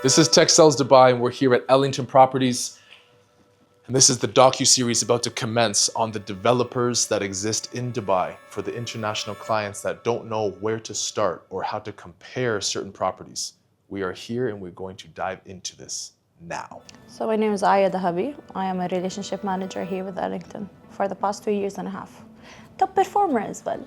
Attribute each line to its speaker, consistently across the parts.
Speaker 1: This is Textiles Dubai, and we're here at Ellington Properties. And this is the docu-series about to commence on the developers that exist in Dubai for the international clients that don't know where to start or how to compare certain properties. We are here and we're going to dive into this now.
Speaker 2: So my name is Ayah Aldahabi. I am a relationship manager here with Ellington for the past 2 years and a half. Top performer as well,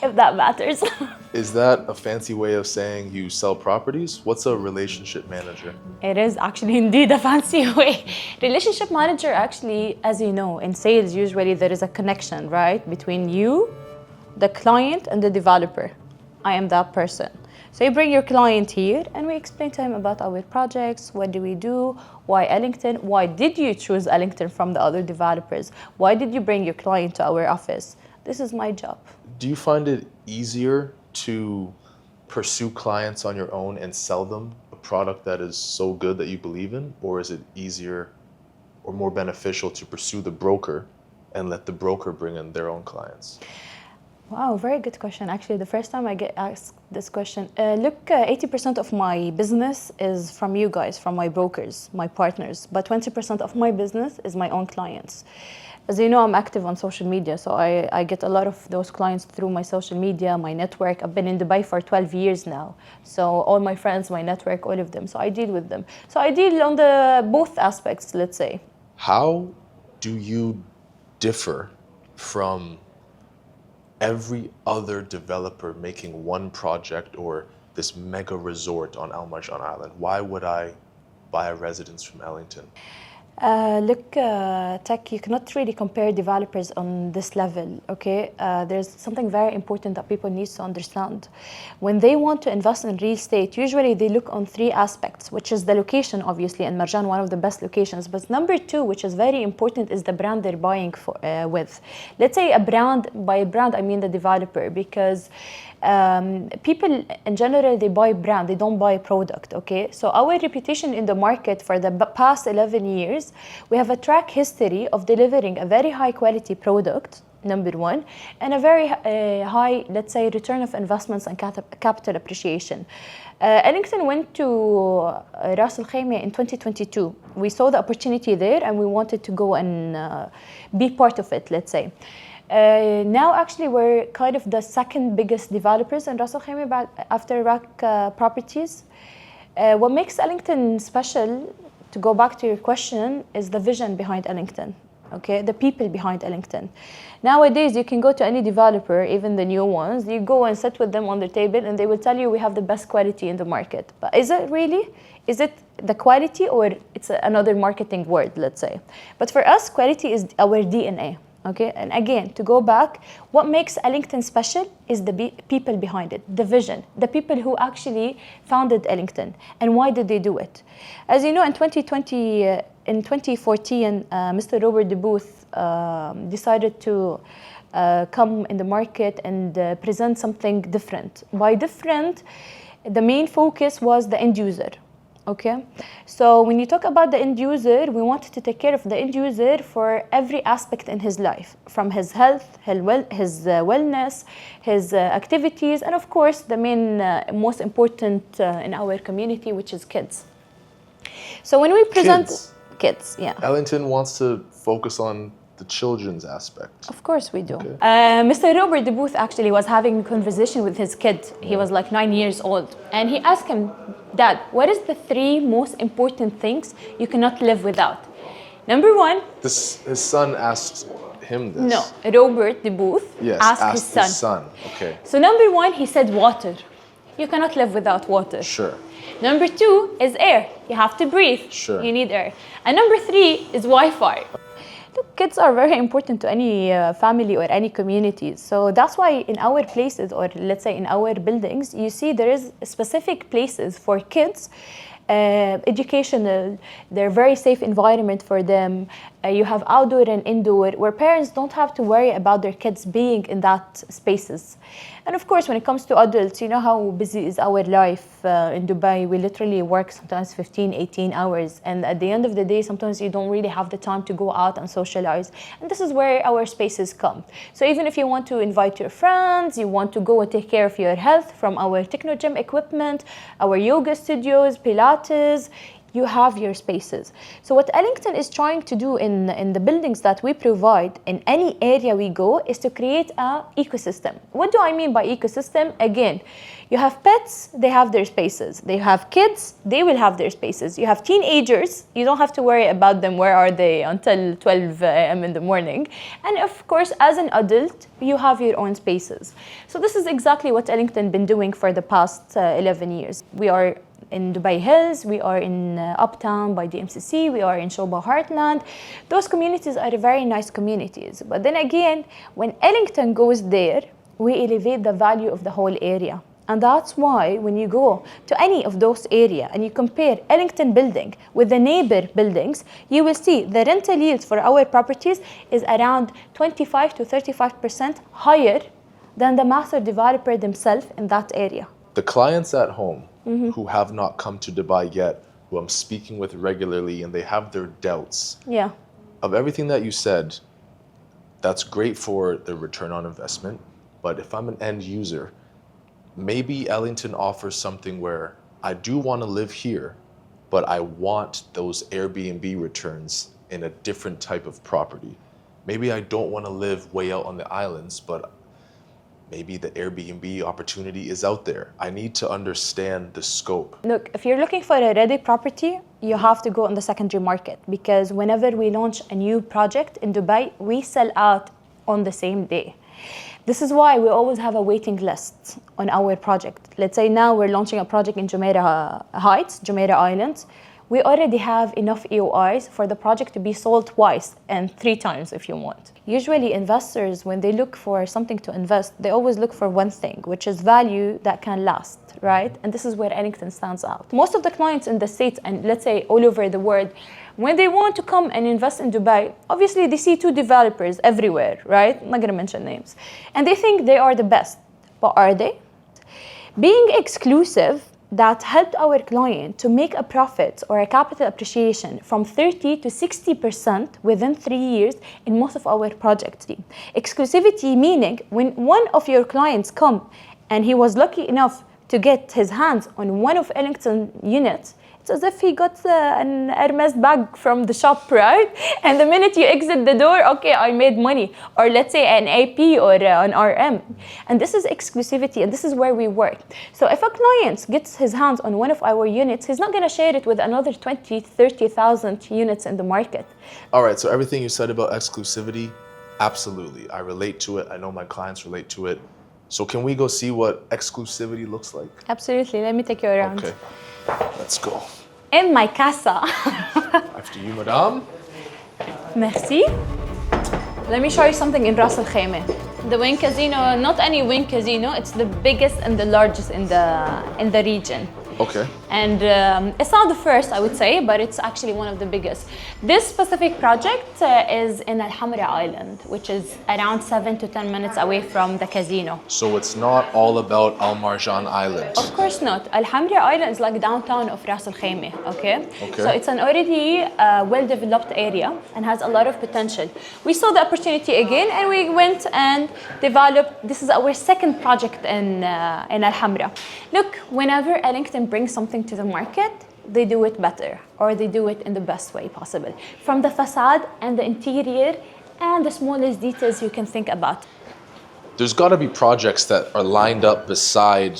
Speaker 2: if that matters.
Speaker 1: Is that a fancy way of saying you sell properties? What's a relationship manager?
Speaker 2: It is actually indeed a fancy way. Relationship manager actually, as you know, in sales usually there is a connection, right? Between you, the client and the developer. I am that person. So you bring your client here and we explain to him about our projects, what do we do, why Ellington, why did you choose Ellington from the other developers? Why did you bring your client to our office? This is my job.
Speaker 1: Do you find it easier to pursue clients on your own and sell them a product that is so good that you believe in? Or is it easier or more beneficial to pursue the broker and let the broker bring in their own clients?
Speaker 2: Wow, very good question. Actually, the first time I get asked this question, 80% of my business is from you guys, from my brokers, my partners, but 20% of my business is my own clients. As you know, I'm active on social media, so I get a lot of those clients through my social media, my network. I've been in Dubai for 12 years now. So all my friends, my network, all of them. So I deal with them. So I deal on the both aspects, let's say.
Speaker 1: How do you differ from every other developer making one project or this mega resort on Al Marjan Island? Why would I buy a residence from Ellington?
Speaker 2: Tech, you cannot really compare developers on this level, okay? There's something very important that people need to understand. When they want to invest in real estate, usually they look on 3 aspects, which is the location, obviously, and Marjan, one of the best locations. But number 2, which is very important, is the brand they're buying with. Let's say a brand, by brand, I mean the developer, because people in general, they buy brand, they don't buy product, okay? So our reputation in the market for the past 11 years, we have a track history of delivering a very high quality product, number 1, and a very high, let's say, return of investments and capital appreciation. Ellington went to RAK Al Hamra in 2022. We saw the opportunity there and we wanted to go and be part of it, let's say. Now actually we're kind of the second biggest developers in RAK Al Hamra after RAK Properties. What makes Ellington special, to go back to your question, is the vision behind Ellington, okay? The people behind Ellington. Nowadays you can go to any developer, even the new ones, you go and sit with them on the table and they will tell you we have the best quality in the market. But is it really? Is it the quality or it's another marketing word, let's say? But for us, quality is our DNA. Okay, and again, to go back, what makes Ellington special is the people behind it, the vision, the people who actually founded Ellington, and why did they do it? As you know, in 2014, Mr. Robert de Booth decided to come in the market and present something different. By different, the main focus was the end user. Okay, so when you talk about the end user, we wanted to take care of the end user for every aspect in his life, from his health, his wellness, his activities, and of course the main, most important in our community, which is kids. So when we present kids, yeah.
Speaker 1: Ellington wants to focus on the children's aspect.
Speaker 2: Of course we do.
Speaker 1: Okay.
Speaker 2: Mr. Robert de Booth actually was having a conversation with his kid. He was like 9 years old. And he asked him, Dad, what is the 3 most important things you cannot live without? Number 1.
Speaker 1: His son asked him this.
Speaker 2: No, Robert de Booth asked his son.
Speaker 1: Okay.
Speaker 2: So number 1, he said water. You cannot live without water.
Speaker 1: Sure.
Speaker 2: Number 2 is air. You have to breathe.
Speaker 1: Sure.
Speaker 2: You need air. And number 3 is Wi-Fi. Look, kids are very important to any family or any community. So that's why in our places, or let's say in our buildings, you see there is specific places for kids, educational, they're very safe environment for them. You have outdoor and indoor, where parents don't have to worry about their kids being in that spaces. And of course, when it comes to adults, you know how busy is our life in Dubai. We literally work sometimes 15, 18 hours. And at the end of the day, sometimes you don't really have the time to go out and socialize. And this is where our spaces come. So even if you want to invite your friends, you want to go and take care of your health from our techno gym equipment, our yoga studios, Pilates, you have your spaces. So what Ellington is trying to do in the buildings that we provide in any area we go is to create an ecosystem. What do I mean by ecosystem? Again, you have pets, they have their spaces. They have kids, they will have their spaces. You have teenagers, you don't have to worry about them, where are they until 12 a.m. in the morning. And of course, as an adult, you have your own spaces. So this is exactly what Ellington been doing for the past 11 years. We are in Dubai Hills, we are in Uptown by the MCC, we are in Shoba Heartland. Those communities are very nice communities. But then again, when Ellington goes there, we elevate the value of the whole area. And that's why when you go to any of those areas and you compare Ellington building with the neighbor buildings, you will see the rental yield for our properties is around 25 to 35% higher than the master developer themselves in that area.
Speaker 1: The clients at home who have not come to Dubai yet, who I'm speaking with regularly, and they have their doubts.
Speaker 2: Yeah.
Speaker 1: Of everything that you said, that's great for the return on investment. But if I'm an end user, maybe Ellington offers something where I do want to live here, but I want those Airbnb returns in a different type of property. Maybe I don't want to live way out on the islands, but maybe the Airbnb opportunity is out there. I need to understand the scope.
Speaker 2: Look, if you're looking for a ready property, you have to go on the secondary market, because whenever we launch a new project in Dubai, we sell out on the same day. This is why we always have a waiting list on our project. Let's say now we're launching a project in Jumeirah Heights, Jumeirah Islands. We already have enough EOIs for the project to be sold twice and 3 times if you want. Usually investors, when they look for something to invest, they always look for one thing, which is value that can last, right? And this is where Ellington stands out. Most of the clients in the States, and let's say all over the world, when they want to come and invest in Dubai, obviously they see 2 developers everywhere, right? I'm not gonna mention names. And they think they are the best, but are they? Being exclusive, that helped our client to make a profit or a capital appreciation from 30 to 60% within 3 years in most of our projects. Exclusivity meaning when one of your clients come and he was lucky enough to get his hands on one of Ellington units, it's as if he got an Hermes bag from the shop, right? And the minute you exit the door, okay, I made money. Or let's say an AP or an RM. And this is exclusivity, and this is where we work. So if a client gets his hands on one of our units, he's not gonna share it with another 20, 30,000 units in the market.
Speaker 1: All right, so everything you said about exclusivity, absolutely. I relate to it. I know my clients relate to it. So can we go see what exclusivity looks like?
Speaker 2: Absolutely, let me take you around.
Speaker 1: Okay, let's go.
Speaker 2: In my casa.
Speaker 1: After you, madame.
Speaker 2: Merci. Let me show you something in Ras Al Khaimah. The Wynn Casino, not any Wynn Casino, it's the biggest and the largest in the region.
Speaker 1: Okay.
Speaker 2: And it's not the first, I would say, but it's actually one of the biggest. This specific project is in Al Hamra Island, which is around 7 to 10 minutes away from the casino.
Speaker 1: So it's not all about Al Marjan Island?
Speaker 2: Of course not. Al Hamra Island is like downtown of Ras Al Khaimah, okay? So it's an already well-developed area and has a lot of potential. We saw the opportunity again and we went and developed, this is our second project in Al Hamra. Look, whenever Ellington brings something to the market, they do it better, or they do it in the best way possible. From the facade and the interior and the smallest details you can think about.
Speaker 1: There's got to be projects that are lined up beside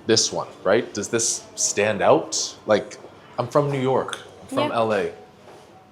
Speaker 1: this one, right? Does this stand out? Like, I'm from New York, I'm from LA.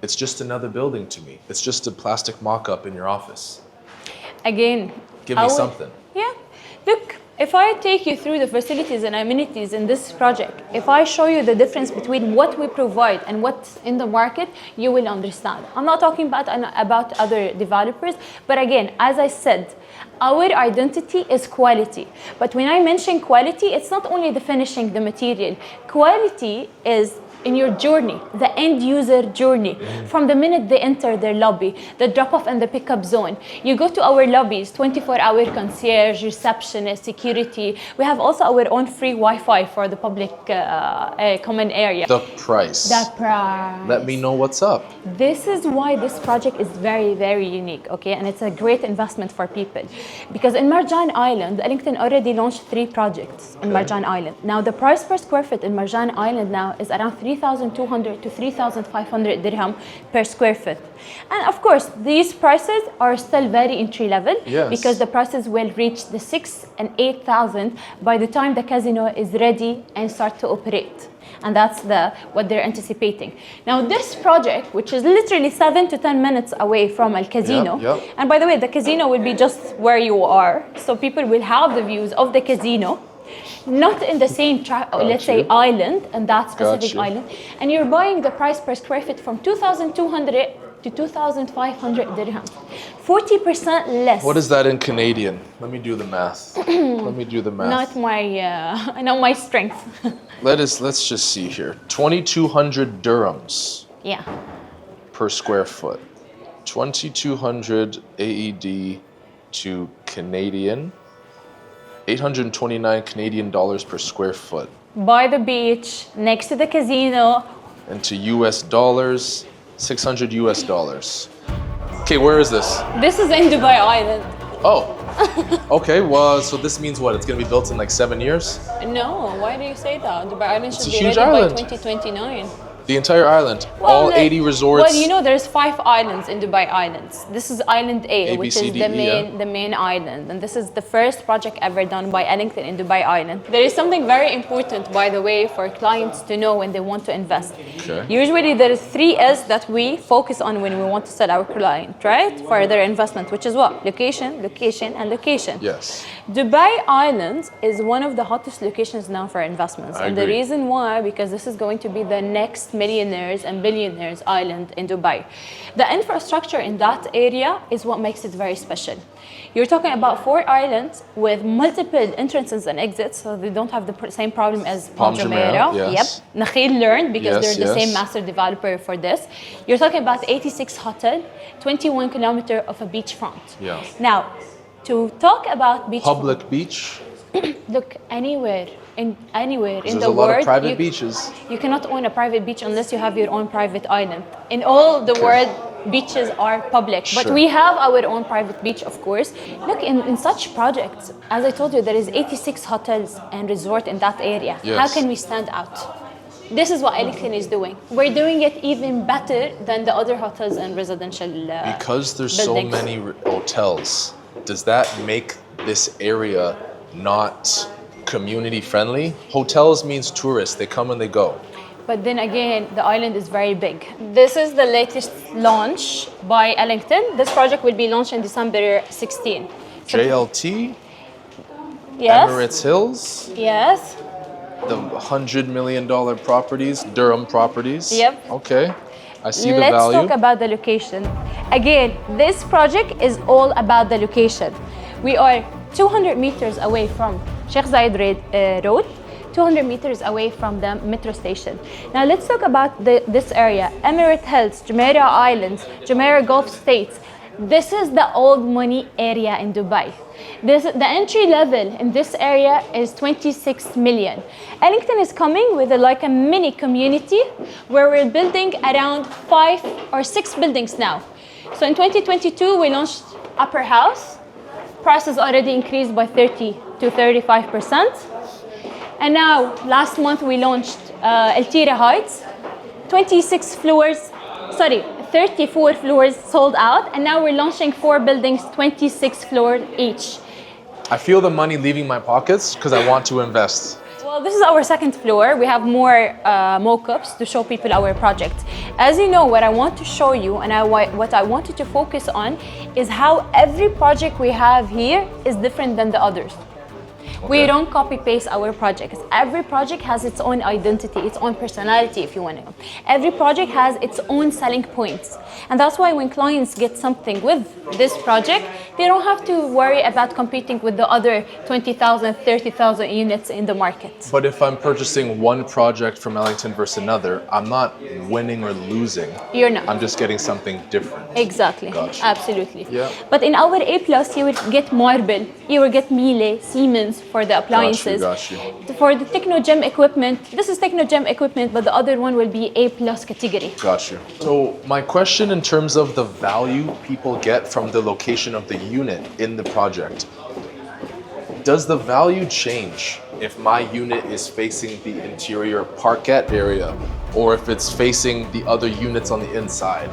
Speaker 1: It's just another building to me. It's just a plastic mock-up in your office.
Speaker 2: Again,
Speaker 1: give me something.
Speaker 2: Yeah, look. If I take you through the facilities and amenities in this project, if I show you the difference between what we provide and what's in the market, you will understand. I'm not talking about other developers, but again, as I said, Our identity is quality. But when I mention quality, it's not only the finishing, the material. Quality is in your journey, the end user journey. From the minute they enter their lobby, the drop off and the pickup zone. You go to our lobbies, 24-hour concierge, receptionist, security. We have also our own free Wi-Fi for the public common area.
Speaker 1: The price.
Speaker 2: The price.
Speaker 1: Let me know what's up.
Speaker 2: This is why this project is very, very unique, okay? And it's a great investment for people. Because in Marjan Island, Ellington already launched 3 projects in Marjan Island. Now, the price per square foot in Marjan Island now is around 3,200 to 3,500 dirham per square foot. And of course, these prices are still very entry level because the prices will reach the 6,000 and 8,000 by the time the casino is ready and start to operate. And that's what they're anticipating. Now, this project, which is literally 7 to 10 minutes away from Al Casino, and by the way, the casino will be just where you are, so people will have the views of the casino, not in the same, let's say, island, and that specific island. And you're buying the price per square foot from 2,200 to 2,500 dirhams. 40% less.
Speaker 1: What is that in Canadian? Let me do the math. Let me do the math.
Speaker 2: Not my strength.
Speaker 1: Let's just see here. 2,200 dirhams.
Speaker 2: Yeah.
Speaker 1: Per square foot. 2,200 AED to Canadian. 829 Canadian dollars per square foot.
Speaker 2: By the beach, next to the casino.
Speaker 1: And to US dollars, 600 US dollars. Okay, where is this?
Speaker 2: This is in Dubai Island.
Speaker 1: Oh, okay, well, so this means what? It's gonna be built in like 7 years?
Speaker 2: No, why do you say that? Dubai Island should
Speaker 1: a
Speaker 2: be
Speaker 1: huge
Speaker 2: ready
Speaker 1: island.
Speaker 2: by 2029.
Speaker 1: The entire island, all 80 resorts.
Speaker 2: Well, you know, there's 5 islands in Dubai Islands. This is Island A, which is the main island, and this is the first project ever done by Ellington in Dubai Island. There is something very important, by the way, for clients to know when they want to invest.
Speaker 1: Okay.
Speaker 2: Usually, there is 3 L's that we focus on when we want to sell our client, right? For their investment, which is what? Location, location, and location.
Speaker 1: Yes.
Speaker 2: Dubai Island is one of the hottest locations now for investments.
Speaker 1: I
Speaker 2: and
Speaker 1: agree.
Speaker 2: the reason why, because this is going to be the next millionaires and billionaires island in Dubai. The infrastructure in that area is what makes it very special. You're talking about 4 islands with multiple entrances and exits, so they don't have the same problem as Palm Jumeirah.
Speaker 1: Yes.
Speaker 2: Yep. Nakheel learned because
Speaker 1: Yes,
Speaker 2: they're the
Speaker 1: yes.
Speaker 2: same master developer for this. You're talking about 86 hotel, 21 kilometer of a beachfront.
Speaker 1: Yeah.
Speaker 2: Now, to talk about beach
Speaker 1: Public beach.
Speaker 2: look anywhere in the
Speaker 1: There's a
Speaker 2: world,
Speaker 1: lot of private beaches.
Speaker 2: you cannot own a private beach unless you have your own private island. In all the world, beaches are public, but
Speaker 1: Sure.
Speaker 2: we have our own private beach, of course. Look, in such projects, as I told you, there is 86 hotels and resort in that area.
Speaker 1: Yes.
Speaker 2: How can we stand out? This is what Ellington is doing. We're doing it even better than the other hotels and residential
Speaker 1: Because there's
Speaker 2: buildings.
Speaker 1: so many hotels, does that make this area not community friendly? Hotels means tourists, they come and they go.
Speaker 2: But then again, the island is very big. This is the latest launch by Ellington. This project will be launched in December 16. So-
Speaker 1: JLT,
Speaker 2: Yes.
Speaker 1: Emirates Hills,
Speaker 2: Yes.
Speaker 1: the $100 million properties, Durham properties.
Speaker 2: Yep.
Speaker 1: Okay, I see the
Speaker 2: Let's
Speaker 1: value.
Speaker 2: talk about the location. Again, this project is all about the location. We are 200 meters away from Sheikh Zayed Road, 200 meters away from the metro station. Now let's talk about this area. Emirate Hills, Jumeirah Islands, Jumeirah Gulf States. This is the old money area in Dubai. The entry level in this area is 26 million. Ellington is coming with like a mini community where we're building around 5 or 6 buildings now. So in 2022, we launched Upper House. Prices already increased by 30 to 35%. And now, last month, we launched El Tira Heights. 34 floors sold out. And now we're launching 4 buildings, 26 floors each.
Speaker 1: I feel the money leaving my pockets because I want to invest.
Speaker 2: Well, this is our 2nd floor. We have more mock-ups to show people our project. As you know, what I want to show you and what I wanted to focus on is how every project we have here is different than the others. We
Speaker 1: Okay.
Speaker 2: don't copy paste our projects. Every project has its own identity, its own personality, if you want to. Every project has its own selling points. And that's why when clients get something with this project, they don't have to worry about competing with the other 20,000, 30,000 units in the market.
Speaker 1: But if I'm purchasing one project from Ellington versus another, I'm not winning or losing.
Speaker 2: You're not.
Speaker 1: I'm just getting something different.
Speaker 2: Exactly.
Speaker 1: Gotcha.
Speaker 2: Absolutely.
Speaker 1: Yeah.
Speaker 2: But in our A+, you will get Marble, you will get Miele, Siemens for the appliances.
Speaker 1: Got you.
Speaker 2: For the Technogem equipment, this is Technogem equipment, but the other one will be A+ category.
Speaker 1: Got you. So my question in terms of the value people get from the location of the unit in the project, does the value change if my unit is facing the interior parquet area or if it's facing the other units on the inside?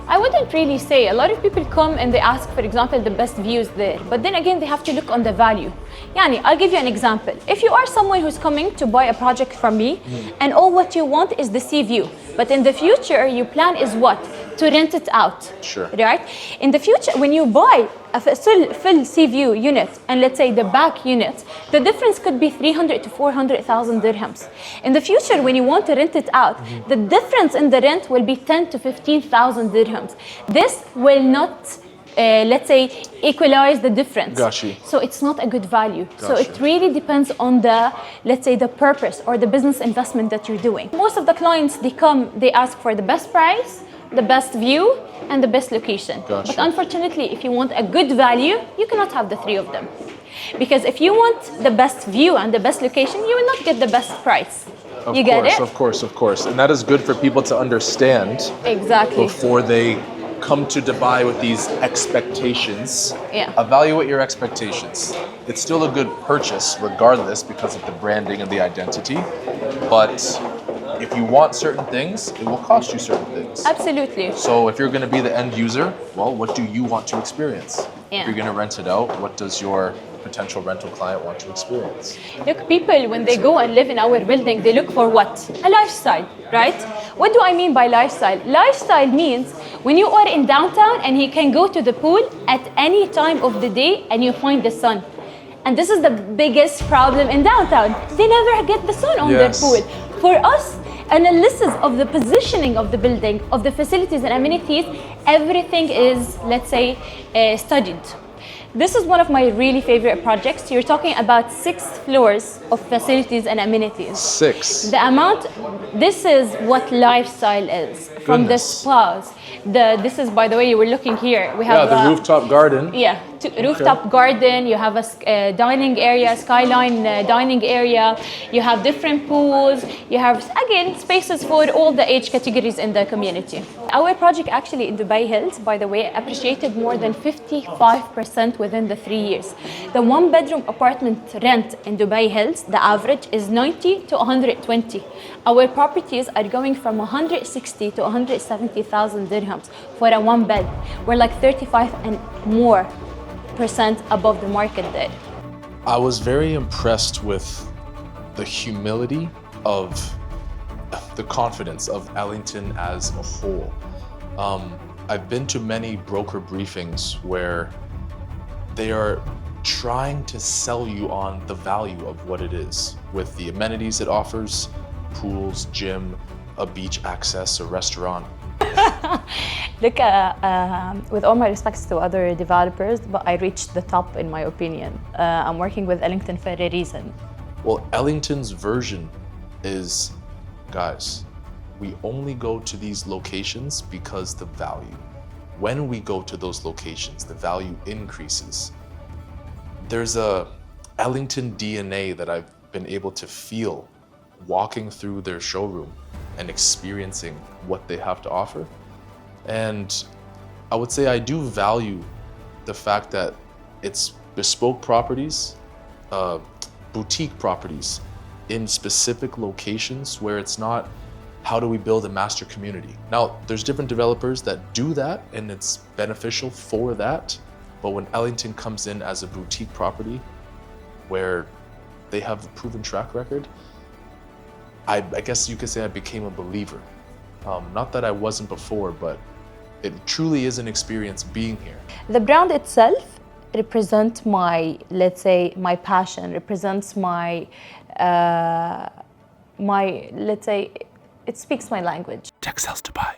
Speaker 2: I wouldn't really say. A lot of people come and they ask, for example, the best views there. But then again, they have to look on the value. Yani, I'll give you an example. If you are someone who's coming to buy a project from me and all what you want is the sea view, but in the future, your plan is what? To rent it out.
Speaker 1: Sure.
Speaker 2: Right? In the future, when you buy a full sea view unit and let's say the back unit, the difference could be 300 to 400,000 dirhams. In the future, when you want to rent it out, the difference in the rent will be 10 to 15,000 dirhams. This will not let's say, equalize the difference.
Speaker 1: Got you.
Speaker 2: So it's not a good value. So
Speaker 1: Got
Speaker 2: it
Speaker 1: you.
Speaker 2: really depends on the, let's say, the purpose or the business investment that you're doing. Most of the clients, they come, they ask for the best price, the best view, and the best location.
Speaker 1: Got
Speaker 2: But
Speaker 1: you.
Speaker 2: unfortunately, if you want a good value, you cannot have the three of them. Because if you want the best view and the best location, you will not get the best price.
Speaker 1: Of
Speaker 2: You
Speaker 1: course,
Speaker 2: get it?
Speaker 1: of course, of course. And that is good for people to understand
Speaker 2: Exactly.
Speaker 1: before they come to Dubai with these expectations.
Speaker 2: Yeah.
Speaker 1: Evaluate your expectations. It's still a good purchase regardless because of the branding and the identity. But if you want certain things, it will cost you certain things.
Speaker 2: Absolutely.
Speaker 1: So if you're going to be the end user, well, what do you want to experience?
Speaker 2: Yeah.
Speaker 1: If you're going to rent it out, what does your potential rental client want to experience?
Speaker 2: Look, people, when they go and live in our building, they look for what? A lifestyle, right? What do I mean by lifestyle? Lifestyle means when you are in downtown and he can go to the pool at any time of the day and you find the sun. And this is the biggest problem in downtown. They never get the sun on
Speaker 1: Yes.
Speaker 2: their pool. For us, analysis of the positioning of the building, of the facilities and amenities, everything is, let's say, studied. This is one of my really favorite projects. You're talking about 6 floors of facilities and amenities.
Speaker 1: 6.
Speaker 2: The amount, this is what lifestyle is. From the
Speaker 1: Goodness.
Speaker 2: spas. This is, by the way, you were looking here. We
Speaker 1: Yeah,
Speaker 2: have
Speaker 1: the rooftop garden.
Speaker 2: Yeah, rooftop garden, you have a dining area, skyline dining area, you have different pools, you have, again, spaces for all the age categories in the community. Our project actually in Dubai Hills, by the way, appreciated more than 55% within the 3 years. The one-bedroom apartment rent in Dubai Hills, the average is 90 to 120. Our properties are going from 160 to 170,000 dirhams for a one bed. We're like 35 and more % above the market there.
Speaker 1: I was very impressed with the humility of the confidence of Ellington as a whole. I've been to many broker briefings where they are trying to sell you on the value of what it is with the amenities it offers, pools, gym, a beach access, a restaurant.
Speaker 2: Look, with all my respects to other developers, but I reached the top in my opinion. I'm working with Ellington for a reason.
Speaker 1: Well, Ellington's version is, guys, we only go to these locations because the value. When we go to those locations, the value increases. There's a Ellington DNA that I've been able to feel walking through their showroom and experiencing what they have to offer. And I would say I do value the fact that it's bespoke properties, boutique properties in specific locations where it's not, how do we build a master community? Now, there's different developers that do that and it's beneficial for that. But when Ellington comes in as a boutique property where they have a proven track record, I guess you could say I became a believer. Not that I wasn't before, but it truly is an experience being here.
Speaker 2: The brand itself represent my, let's say, my passion, represents my, let's say, it speaks my language.
Speaker 1: Tech sells Dubai.